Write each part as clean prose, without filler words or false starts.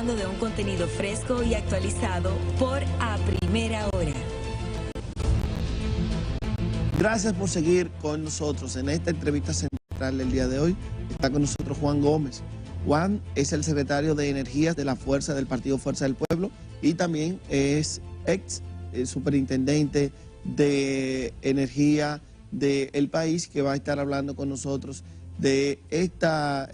disfrutando de un contenido fresco y actualizado por A Primera Hora. Gracias por seguir con nosotros en esta entrevista central del día de hoy. Está con nosotros Juan Gómez. Juan es el secretario de Energías de la Fuerza del Partido Fuerza del Pueblo y también es ex superintendente de energía del país, que va a estar hablando con nosotros de esta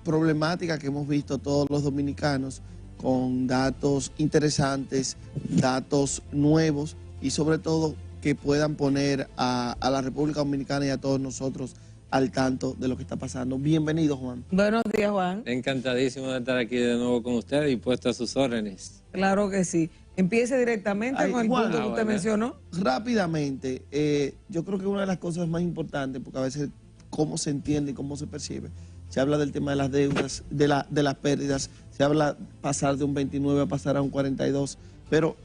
problemática que hemos visto todos los dominicanos, con datos interesantes, datos nuevos y sobre todo que puedan poner a la República Dominicana y a todos nosotros al tanto de lo que está pasando. Bienvenido, Juan. Buenos días, Juan. Encantadísimo de estar aquí de nuevo con usted y puesto a sus órdenes. Claro que sí. Empiece directamente con el punto que usted mencionó. Rápidamente, yo creo que una de las cosas más importantes, porque a veces cómo se entiende y cómo se percibe, se habla del tema de las deudas, de las pérdidas, se habla pasar de un 29 a pasar a un 42, pero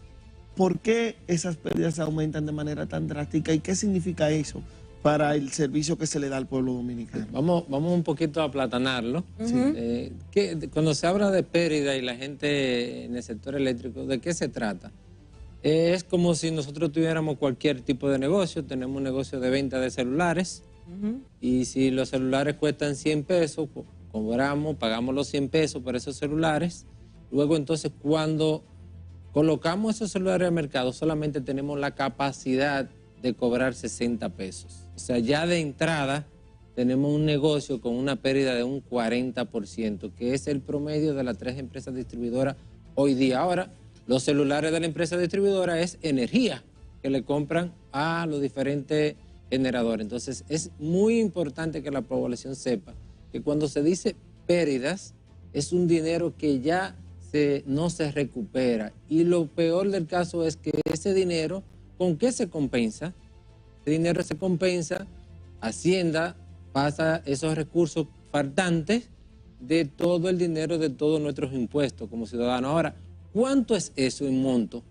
¿por qué esas pérdidas aumentan de manera tan drástica y qué significa eso para el servicio que se le da al pueblo dominicano? Vamos un poquito a aplatanarlo. Cuando se habla de pérdida y la gente en el sector eléctrico, ¿de qué se trata? Es como si nosotros tuviéramos cualquier tipo de negocio. Tenemos un negocio de venta de celulares y si los celulares cuestan 100 pesos, pagamos los 100 pesos por esos celulares. Luego entonces cuando colocamos esos celulares al mercado solamente tenemos la capacidad de cobrar 60 pesos. O sea, ya de entrada tenemos un negocio con una pérdida de un 40%, que es el promedio de las 3 empresas distribuidoras hoy día. Ahora, los celulares de la empresa distribuidora es energía que le compran a los diferentes generadores. Entonces, es muy importante que la población sepa que cuando se dice pérdidas, es un dinero que ya no se recupera. Y lo peor del caso es que ese dinero, ¿con qué se compensa? Ese dinero se compensa, Hacienda pasa esos recursos faltantes de todo el dinero de todos nuestros impuestos como ciudadanos. Ahora, ¿cuánto es eso en monto?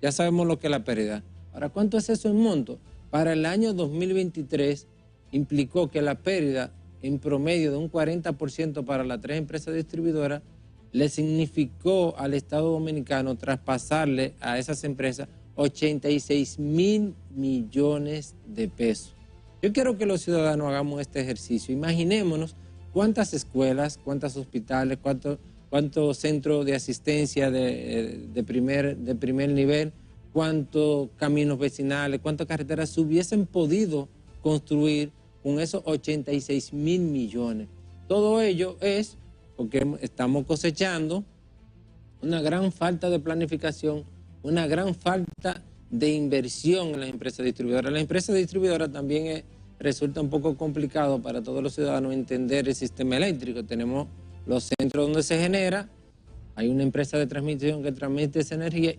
Ya sabemos lo que es la pérdida. Ahora, ¿cuánto es eso en monto? Para el año 2023 implicó que la pérdida en promedio de un 40% para las 3 empresas distribuidoras le significó al Estado Dominicano traspasarle a esas empresas 86.000 millones de pesos. Yo quiero que los ciudadanos hagamos este ejercicio. Imaginémonos cuántas escuelas, cuántos hospitales, cuántos centros de asistencia de primer nivel, cuántos caminos vecinales, cuántas carreteras se hubiesen podido construir con esos 86.000 millones. Todo ello es porque estamos cosechando una gran falta de planificación, una gran falta de inversión en las empresas distribuidoras. Las empresas distribuidoras también resulta un poco complicado para todos los ciudadanos entender el sistema eléctrico. Tenemos los centros donde se genera, hay una empresa de transmisión que transmite esa energía,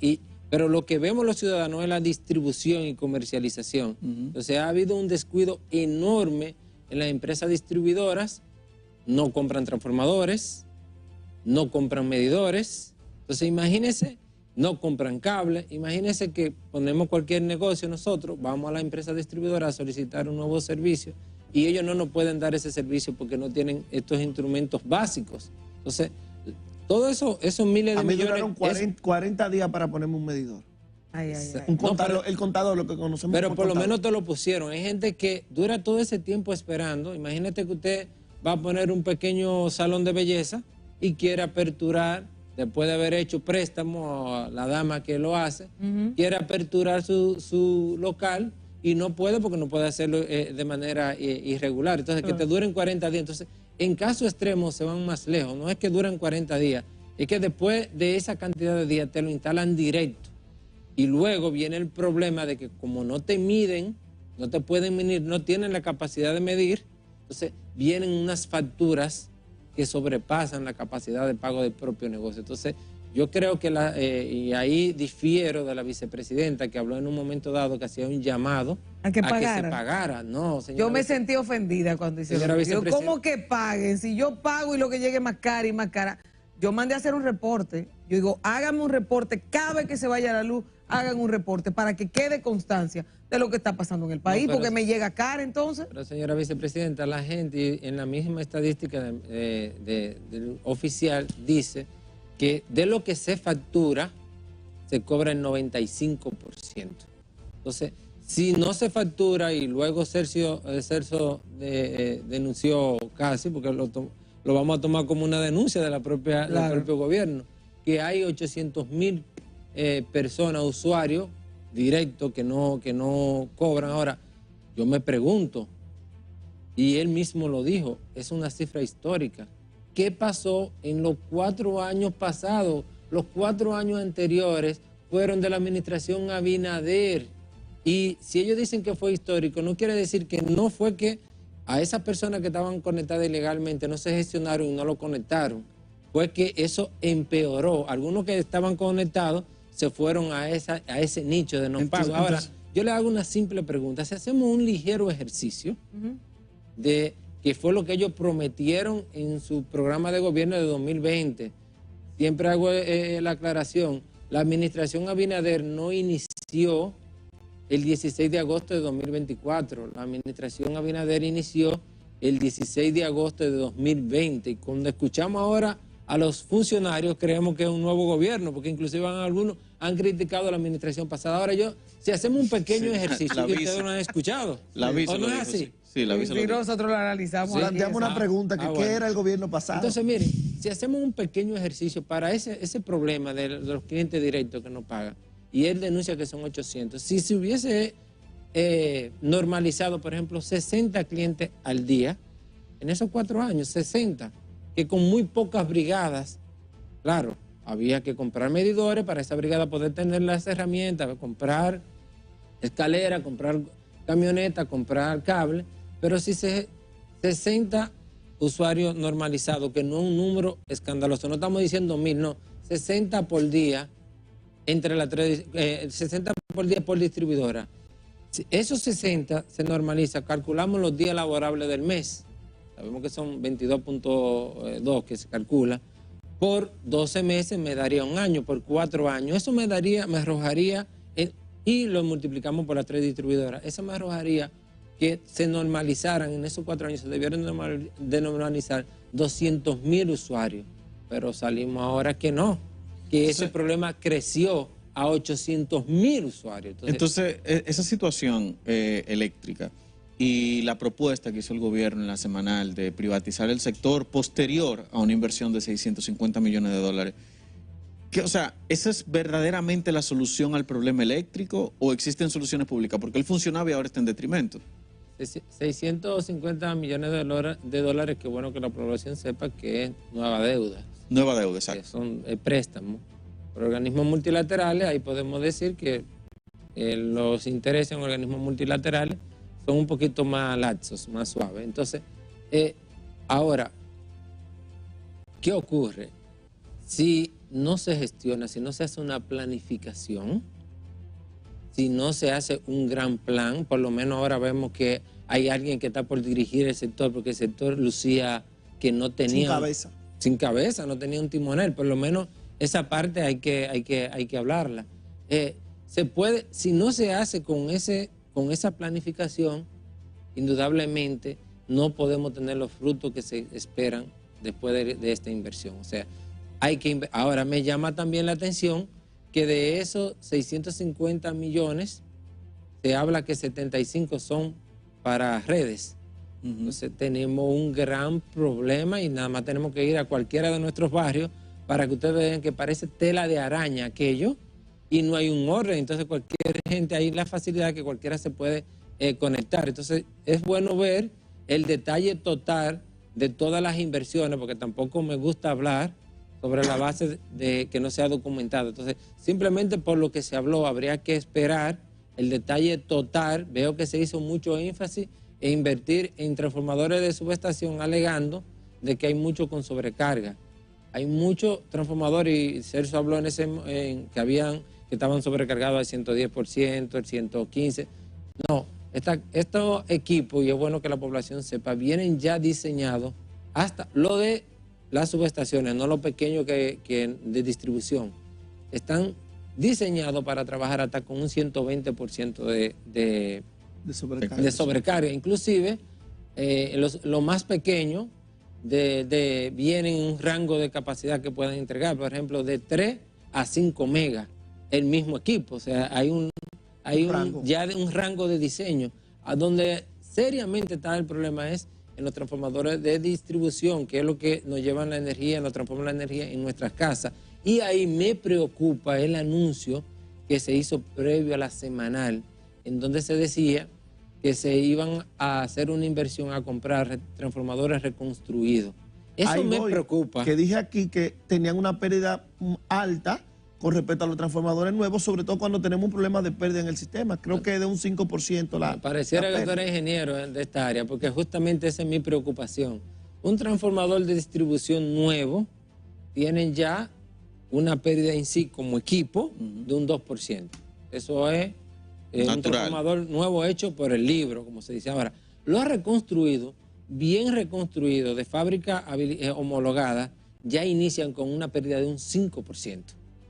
pero lo que vemos los ciudadanos es la distribución y comercialización. Entonces ha habido un descuido enorme en las empresas distribuidoras. No compran transformadores, no compran medidores. Entonces imagínense, no compran cable. Imagínense que ponemos cualquier negocio nosotros, vamos a la empresa distribuidora a solicitar un nuevo servicio y ellos no nos pueden dar ese servicio porque no tienen estos instrumentos básicos. Entonces, todo eso, esos miles de millones... A mí duraron 40 días para ponerme un medidor. Un contador, el contador, lo que conocemos. Pero por lo menos te lo pusieron. Hay gente que dura todo ese tiempo esperando. Imagínate que usted va a poner un pequeño salón de belleza y quiere aperturar, después de haber hecho préstamo a la dama que lo hace, quiere aperturar su local y no puede porque no puede hacerlo de manera irregular. Entonces, que te duren 40 días. Entonces, en caso extremo se van más lejos. No es que duran 40 días, es que después de esa cantidad de días te lo instalan directo. Y luego viene el problema de que como no te miden, no te pueden medir, no tienen la capacidad de medir, entonces vienen unas facturas que sobrepasan la capacidad de pago del propio negocio. Entonces, yo creo que, y ahí difiero de la vicepresidenta que habló en un momento dado que hacía un llamado a que se pagara. No, señora, yo me sentí ofendida cuando dice eso. ¿Cómo que paguen? Si yo pago y lo que llegue más cara y más cara. Yo mandé a hacer un reporte. Yo digo, hágame un reporte cada vez que se vaya la luz, hagan un reporte para que quede constancia de lo que está pasando en el país, porque me llega cara entonces. Pero señora vicepresidenta, la gente en la misma estadística del oficial dice que de lo que se factura, se cobra el 95%. Entonces, si no se factura y luego Celso denunció casi, porque lo vamos a tomar como una denuncia de del propio gobierno, que hay 800,000 personas, usuarios directos que no cobran. Ahora, yo me pregunto, y él mismo lo dijo, es una cifra histórica. ¿Qué pasó en los 4 años pasados? Los 4 años anteriores fueron de la administración Abinader. Y si ellos dicen que fue histórico, no quiere decir que no fue que a esas personas que estaban conectadas ilegalmente no se gestionaron y no lo conectaron. Fue que eso empeoró. Algunos que estaban conectados se fueron a ese nicho de no pago. Ahora, yo le hago una simple pregunta. Si hacemos un ligero ejercicio de que fue lo que ellos prometieron en su programa de gobierno de 2020, siempre hago la aclaración, la administración Abinader no inició el 16 de agosto de 2024. La administración Abinader inició el 16 de agosto de 2020. Y cuando escuchamos ahora a los funcionarios, creemos que es un nuevo gobierno, porque inclusive algunos han criticado a la administración pasada. Ahora si hacemos un pequeño ejercicio, y ustedes no han escuchado, la visa ¿o no es así? Sí, la visa y nosotros lo analizamos. Sí, planteamos una pregunta, ¿qué era el gobierno pasado? Entonces, miren, si hacemos un pequeño ejercicio para ese problema de los clientes directos que no pagan, y él denuncia que son 800. Si se hubiese normalizado, por ejemplo, 60 clientes al día, en esos 4 años, 60, que con muy pocas brigadas, claro, había que comprar medidores para esa brigada poder tener las herramientas, comprar escalera, comprar camioneta, comprar cable, pero si 60 usuarios normalizados, que no es un número escandaloso, no estamos diciendo 1000, no, 60 por día, entre las 60 por día por distribuidora. Si esos 60 se normaliza, calculamos los días laborables del mes, sabemos que son 22.2 que se calcula, por 12 meses me daría un año, por 4 años, eso me arrojaría, y lo multiplicamos por las 3 distribuidoras, eso me arrojaría que se normalizaran en esos 4 años, se debieron de normalizar 200,000 usuarios, pero salimos ahora que no, que ese problema creció a 800,000 usuarios. Entonces esa situación eléctrica y la propuesta que hizo el gobierno en la semanal de privatizar el sector posterior a una inversión de 650 millones de dólares, o sea, ¿esa es verdaderamente la solución al problema eléctrico o existen soluciones públicas? Porque él funcionaba y ahora está en detrimento. 650 millones de dólares, qué bueno que la población sepa que es nueva deuda. Nueva deuda, exacto. Que son préstamos por organismos multilaterales. Ahí podemos decir que los intereses en organismos multilaterales son un poquito más laxos, más suaves. Entonces, ahora, ¿qué ocurre? Si no se gestiona, si no se hace una planificación, si no se hace un gran plan, por lo menos ahora vemos que hay alguien que está por dirigir el sector, porque el sector lucía que no tenía... Sin cabeza, no tenía un timonel, por lo menos esa parte hay que hablarla. Se puede, si no se hace con esa planificación, indudablemente no podemos tener los frutos que se esperan después de esta inversión. O sea, ahora me llama también la atención que de esos 650 millones, se habla que 75 son para redes. Entonces tenemos un gran problema y nada más tenemos que ir a cualquiera de nuestros barrios para que ustedes vean que parece tela de araña aquello y no hay un orden. Entonces cualquier gente, hay la facilidad que cualquiera se puede conectar. Entonces es bueno ver el detalle total de todas las inversiones, porque tampoco me gusta hablar sobre la base de que no se ha documentado. Entonces simplemente por lo que se habló habría que esperar el detalle total. Veo que se hizo mucho énfasis e invertir en transformadores de subestación, alegando de que hay mucho con sobrecarga. Hay muchos transformadores, y Celso habló que estaban sobrecargados al 110%, al 115%. No, estos equipos, y es bueno que la población sepa, vienen ya diseñados hasta lo de las subestaciones, no lo pequeño que de distribución. Están diseñados para trabajar hasta con un 120% de sobrecarga. Inclusive, lo más pequeño vienen en un rango de capacidad que pueden entregar, por ejemplo, de 3 a 5 megas, el mismo equipo. O sea, hay ya un rango de diseño. A donde seriamente está el problema es en los transformadores de distribución, que es lo que nos llevan la energía, nos transforman la energía en nuestras casas. Y ahí me preocupa el anuncio que se hizo previo a la semanal, en donde se decía que se iban a hacer una inversión a comprar transformadores reconstruidos. Eso me preocupa. Que dije aquí que tenían una pérdida alta con respecto a los transformadores nuevos, sobre todo cuando tenemos un problema de pérdida en el sistema. Creo que de un 5% la pareciera la que tú eres ingeniero de esta área, porque justamente esa es mi preocupación. Un transformador de distribución nuevo tiene ya una pérdida en sí como equipo de un 2%. Eso es un transformador nuevo hecho por el libro, como se dice ahora. Lo reconstruido, bien reconstruido, de fábrica homologada, ya inician con una pérdida de un 5%.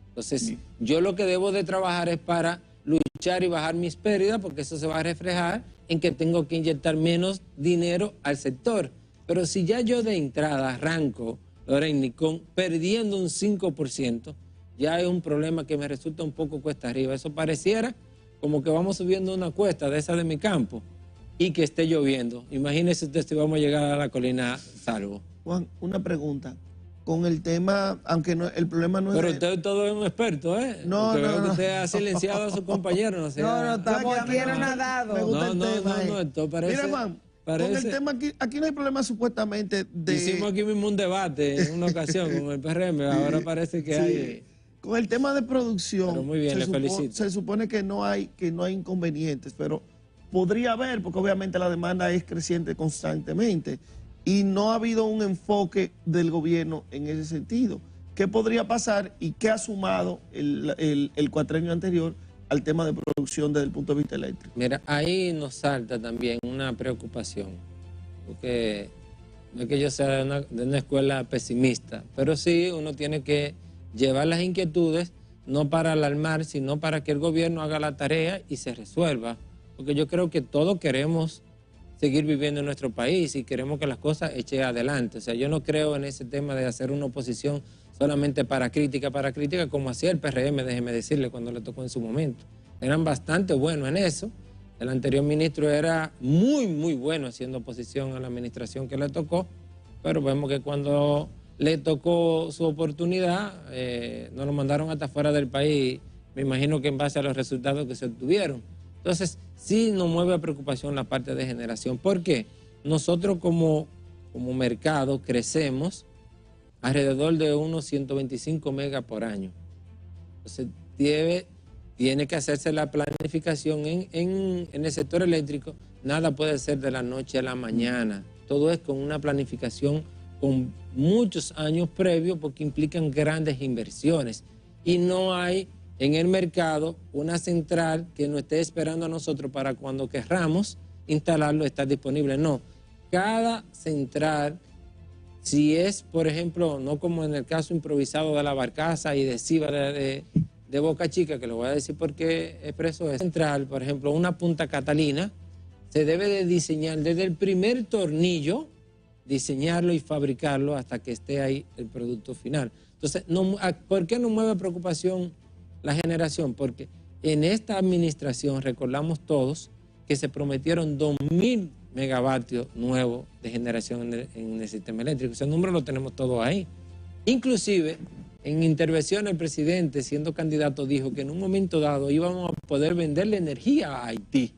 Entonces, yo lo que debo de trabajar es para luchar y bajar mis pérdidas, porque eso se va a reflejar en que tengo que inyectar menos dinero al sector. Pero si ya yo de entrada arranco, Lorena, perdiendo un 5%, ya es un problema que me resulta un poco cuesta arriba. Eso pareciera como que vamos subiendo una cuesta de esa de mi campo y que esté lloviendo. Imagínese usted si vamos a llegar a la colina Salvo. Juan, una pregunta. Con el tema, aunque no, el problema no es... Pero usted todo es un experto, ¿eh? No, porque no, veo que no. usted ha silenciado a su compañero. No, no, estamos aquí en nadado. Me gusta el tema. No, esto parece... Mira, Juan, con el tema aquí no hay problema supuestamente de... Hicimos aquí mismo un debate en una ocasión con el PRM, ahora parece que hay... Con el tema de producción, pero muy bien, le felicito. Se supone que no hay inconvenientes, pero podría haber, porque obviamente la demanda es creciente constantemente y no ha habido un enfoque del gobierno en ese sentido. ¿Qué podría pasar y qué ha sumado el cuatrenio anterior al tema de producción desde el punto de vista eléctrico? Mira, ahí nos salta también una preocupación, porque no es que yo sea de una escuela pesimista, pero sí uno tiene que llevar las inquietudes no para alarmar, sino para que el gobierno haga la tarea y se resuelva, porque yo creo que todos queremos seguir viviendo en nuestro país y queremos que las cosas echen adelante. O sea, yo no creo en ese tema de hacer una oposición solamente para crítica, como hacía el PRM, déjeme decirle, cuando le tocó en su momento. Eran bastante buenos en eso. El anterior ministro era muy, muy bueno haciendo oposición a la administración que le tocó, pero vemos que cuando le tocó su oportunidad, nos lo mandaron hasta fuera del país, me imagino que en base a los resultados que se obtuvieron. Entonces, sí nos mueve a preocupación la parte de generación. ¿Por qué? Nosotros como mercado crecemos alrededor de unos 125 megas por año. Entonces, tiene que hacerse la planificación en el sector eléctrico. Nada puede ser de la noche a la mañana. Todo es con una planificación con muchos años previos, porque implican grandes inversiones. Y no hay en el mercado una central que nos esté esperando a nosotros para cuando querramos instalarlo, estar disponible. No, cada central, si es, por ejemplo, no como en el caso improvisado de la Barcaza y de Ciba de Boca Chica, que lo voy a decir porque expreso es central, por ejemplo, una Punta Catalina, se debe de diseñar desde el primer tornillo, diseñarlo y fabricarlo hasta que esté ahí el producto final. Entonces, ¿por qué nos mueve preocupación la generación? Porque en esta administración, recordamos todos, que se prometieron 2.000 megavatios nuevos de generación en el sistema eléctrico. Ese número lo tenemos todo ahí. Inclusive, en intervención el presidente, siendo candidato, dijo que en un momento dado íbamos a poder venderle energía a Haití.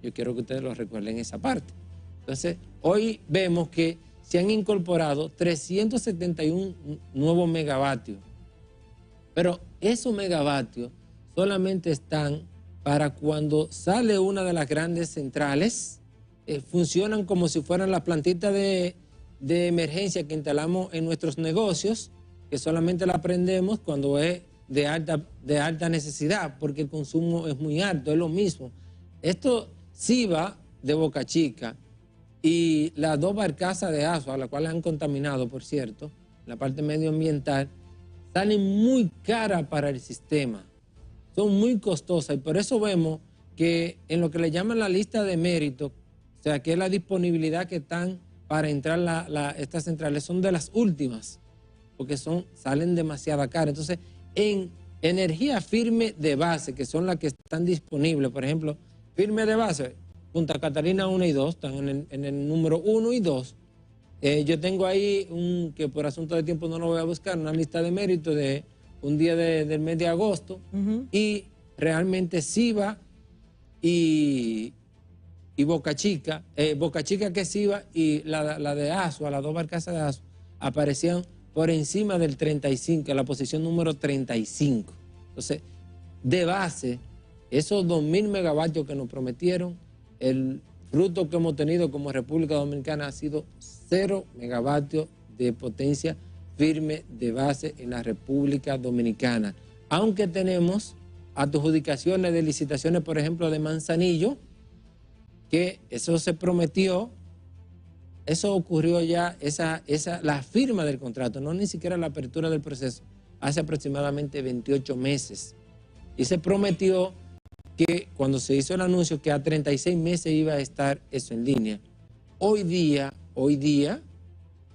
Yo quiero que ustedes lo recuerden esa parte. Entonces, hoy vemos que se han incorporado 371 nuevos megavatios. Pero esos megavatios solamente están para cuando sale una de las grandes centrales, funcionan como si fueran las plantitas de emergencia que instalamos en nuestros negocios, que solamente la prendemos cuando es de alta necesidad, porque el consumo es muy alto, es lo mismo. Esto Ciba de Boca Chica y las dos barcazas de Asua, a las cuales han contaminado, por cierto, la parte medioambiental, salen muy caras para el sistema, son muy costosas, y por eso vemos que en lo que le llaman la lista de méritos, o sea, que es la disponibilidad que están para entrar estas centrales son de las últimas, porque salen demasiado caras. Entonces, en energía firme de base, que son las que están disponibles, por ejemplo, firme de base, Punta Catalina 1 y 2, están en el número 1 y 2. Yo tengo ahí, que por asunto de tiempo no lo voy a buscar, una lista de méritos de un día del mes de agosto, y realmente Siva y Boca Chica que es Siva, y la de Asua, las dos barcazas de Asua, aparecían por encima del 35, la posición número 35. Entonces, de base, esos 2.000 megavatios que nos prometieron, el fruto que hemos tenido como República Dominicana ha sido 0 megavatios de potencia firme de base en la República Dominicana. Aunque tenemos adjudicaciones de licitaciones, por ejemplo, de Manzanillo, que eso se prometió, eso ocurrió ya, la firma del contrato, no ni siquiera la apertura del proceso, hace aproximadamente 28 meses. Y se prometió que cuando se hizo el anuncio que a 36 meses iba a estar eso en línea. Hoy día,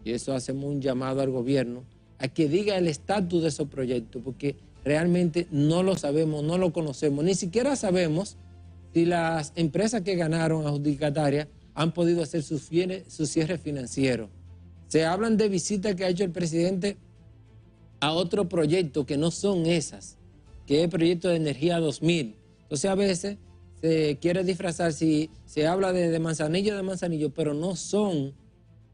y eso hacemos un llamado al gobierno, a que diga el estatus de esos proyectos, porque realmente no lo sabemos, no lo conocemos, ni siquiera sabemos si las empresas que ganaron adjudicatarias han podido hacer su cierre financiero. Se hablan de visitas que ha hecho el presidente a otro proyecto que no son esas, que es el proyecto de Energía 2000. Entonces a veces se quiere disfrazar, si se habla de Manzanillo, pero no son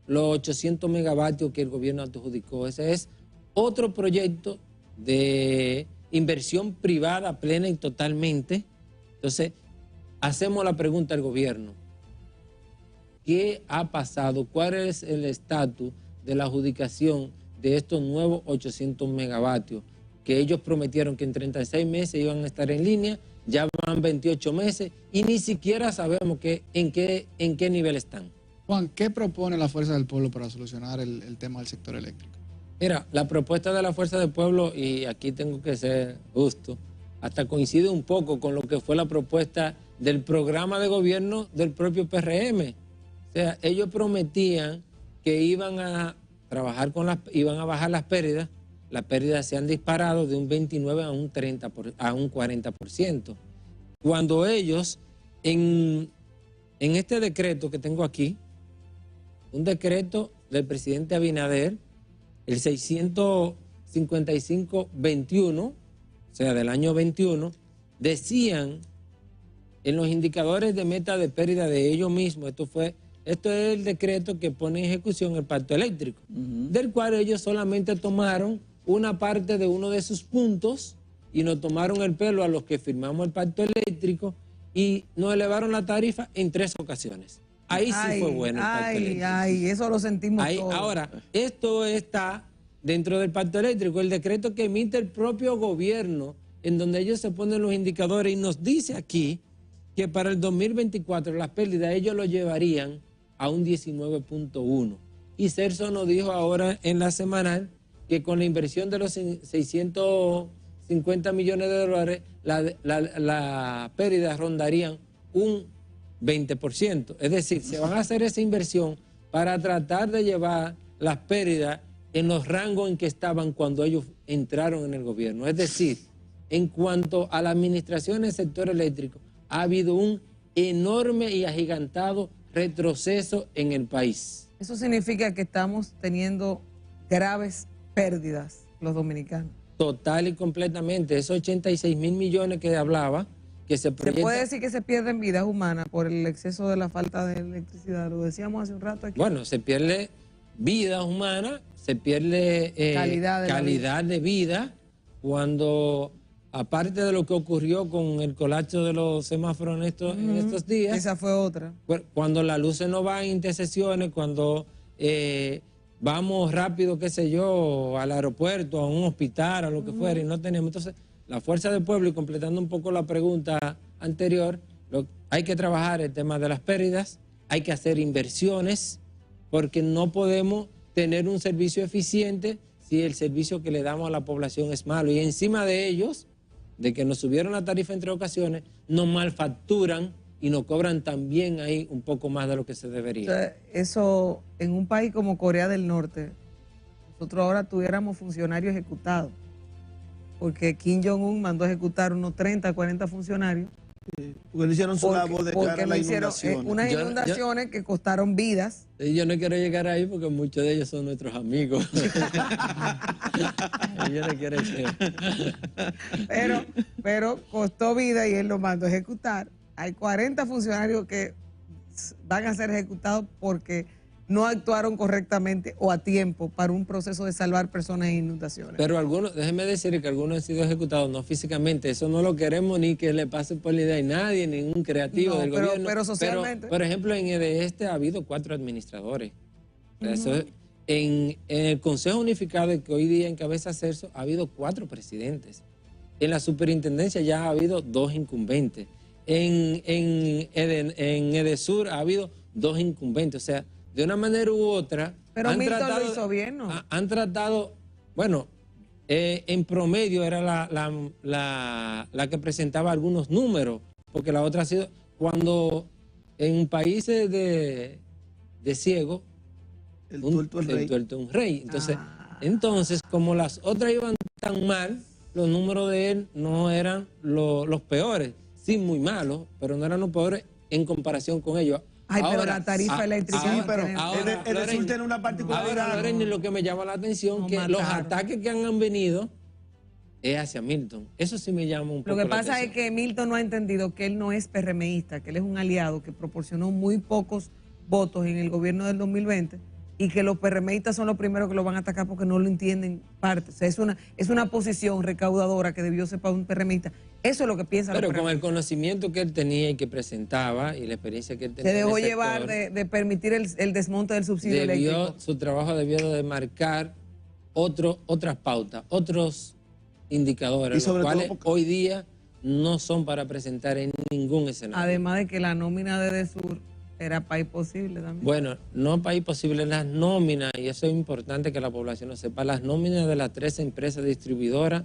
los 800 megavatios que el gobierno adjudicó. Ese es otro proyecto de inversión privada plena y totalmente. Entonces, hacemos la pregunta al gobierno. ¿Qué ha pasado? ¿Cuál es el estatus de la adjudicación de estos nuevos 800 megavatios? Que ellos prometieron que en 36 meses iban a estar en línea, ya van 28 meses y ni siquiera sabemos en qué nivel están. Juan, ¿qué propone la Fuerza del Pueblo para solucionar el tema del sector eléctrico? Mira, la propuesta de la Fuerza del Pueblo, y aquí tengo que ser justo, hasta coincide un poco con lo que fue la propuesta del programa de gobierno del propio PRM. O sea, ellos prometían que iban a trabajar iban a bajar las pérdidas. Las pérdidas se han disparado de un 29 a un 40%. Cuando ellos, en este decreto que tengo aquí, un decreto del presidente Abinader, el 655-21, o sea, del año 21, decían en los indicadores de meta de pérdida de ellos mismos, esto es el decreto que pone en ejecución el pacto eléctrico, del cual ellos solamente tomaron una parte de uno de sus puntos y nos tomaron el pelo a los que firmamos el pacto eléctrico y nos elevaron la tarifa en 3 ocasiones. Ahí sí fue bueno el pacto eléctrico. Eso lo sentimos todos. Ahora, esto está dentro del pacto eléctrico, el decreto que emite el propio gobierno, en donde ellos se ponen los indicadores y nos dice aquí que para el 2024 las pérdidas ellos lo llevarían a un 19.1. Y Celso nos dijo ahora en la semanal que con la inversión de los 650 millones de dólares, las pérdidas rondarían un 20%. Es decir, se van a hacer esa inversión para tratar de llevar las pérdidas en los rangos en que estaban cuando ellos entraron en el gobierno. Es decir, en cuanto a la administración del sector eléctrico, ha habido un enorme y agigantado retroceso en el país. Eso significa que estamos teniendo graves pérdidas los dominicanos. Total y completamente. Esos 86.000 millones que hablaba, que se proyecta... ¿Se puede decir que se pierden vidas humanas por el exceso de la falta de electricidad? Lo decíamos hace un rato aquí. Bueno, se pierde vidas humanas, se pierde calidad de vida cuando, aparte de lo que ocurrió con el colapso de los semáforos en estos días... Esa fue otra. Cuando las luces no van en intersecciones, cuando... vamos rápido, qué sé yo, al aeropuerto, a un hospital, a lo que fuera, y no tenemos. Entonces, la Fuerza del Pueblo, y completando un poco la pregunta anterior, hay que trabajar el tema de las pérdidas, hay que hacer inversiones, porque no podemos tener un servicio eficiente si el servicio que le damos a la población es malo. Y encima de ellos, de que nos subieron la tarifa en 3 ocasiones, nos malfacturan y nos cobran también ahí un poco más de lo que se debería. O sea, eso, en un país como Corea del Norte, nosotros ahora tuviéramos funcionarios ejecutados, porque Kim Jong-un mandó a ejecutar unos 30, 40 funcionarios. Porque no hicieron su labor de cara a las inundaciones. Unas inundaciones que costaron vidas. Yo no quiero llegar ahí porque muchos de ellos son nuestros amigos. Yo no quiero llegar. Pero costó vida y él lo mandó a ejecutar. Hay 40 funcionarios que van a ser ejecutados porque no actuaron correctamente o a tiempo para un proceso de salvar personas en inundaciones. Pero algunos, déjeme decir que algunos han sido ejecutados no físicamente, eso no lo queremos ni que le pase por la idea a nadie, ningún creativo del gobierno. Pero socialmente. Por ejemplo, en EDESTE ha habido 4 administradores. Eso es, en el Consejo Unificado, que hoy día encabeza Celso, ha habido 4 presidentes. En la superintendencia ya ha habido 2 incumbentes. En EDESUR ha habido 2 incumbentes. O sea, de una manera u otra... Pero Milton lo hizo bien, ¿no? Han tratado, bueno, en promedio era la que presentaba algunos números, porque la otra ha sido, cuando en países de ciego, el tuerto es un rey. Entonces, como las otras iban tan mal, los números de él no eran los peores, sí muy malos, pero no eran los peores en comparación con ellos. Ay, ahora, pero la tarifa eléctrica... Sí, pero EDESUR tiene una particularidad. Ahora, Lorena, lo que me llama la atención es que los ataques que han venido es hacia Milton. Eso sí me llama un poco la atención. Lo que pasa es que Milton no ha entendido que él no es PRMista, que él es un aliado que proporcionó muy pocos votos en el gobierno del 2020 y que los PRMistas son los primeros que lo van a atacar porque no lo entienden parte. O sea, es una posición recaudadora que debió ser para un PRMista. Eso es lo que piensa. Pero con el conocimiento que él tenía y que presentaba y la experiencia que él tenía. Se dejó llevar de permitir el desmonte del subsidio eléctrico. Su trabajo debió de marcar otras pautas, otros indicadores, los cuales hoy día no son para presentar en ningún escenario. Además de que la nómina de EDESUR era país posible también. Bueno, no país posible, las nóminas, y eso es importante que la población lo sepa, las nóminas de las 3 empresas distribuidoras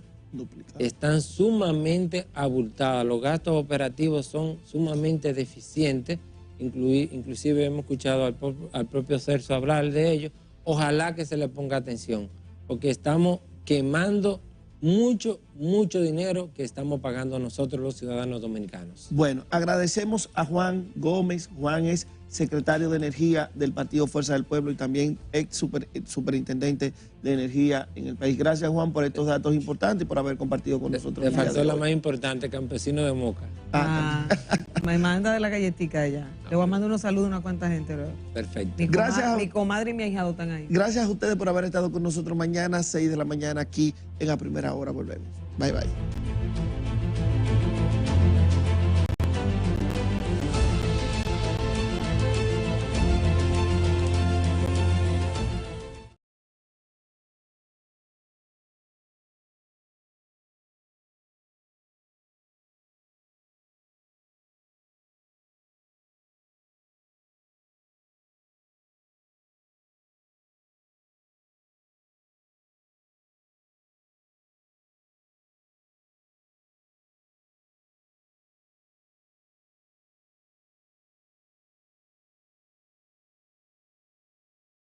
están sumamente abultadas, los gastos operativos son sumamente deficientes, inclusive hemos escuchado al propio Celso hablar de ello. Ojalá que se le ponga atención, porque estamos quemando mucho dinero que estamos pagando nosotros los ciudadanos dominicanos. Bueno, agradecemos a Juan Gómez. Juan es secretario de Energía del Partido Fuerza del Pueblo y también ex superintendente de Energía en el país. Gracias, Juan, por estos datos importantes y por haber compartido con nosotros. Le faltó la más importante, campesino de Moca. Me manda de la galletica allá. Le voy a mandar unos saludos a una cuanta gente. ¿Verdad? Perfecto. Mi comadre y mi ahijado están ahí. Gracias a ustedes por haber estado con nosotros mañana, 6 de la mañana, aquí en A Primera Hora. Volvemos. Bye, bye.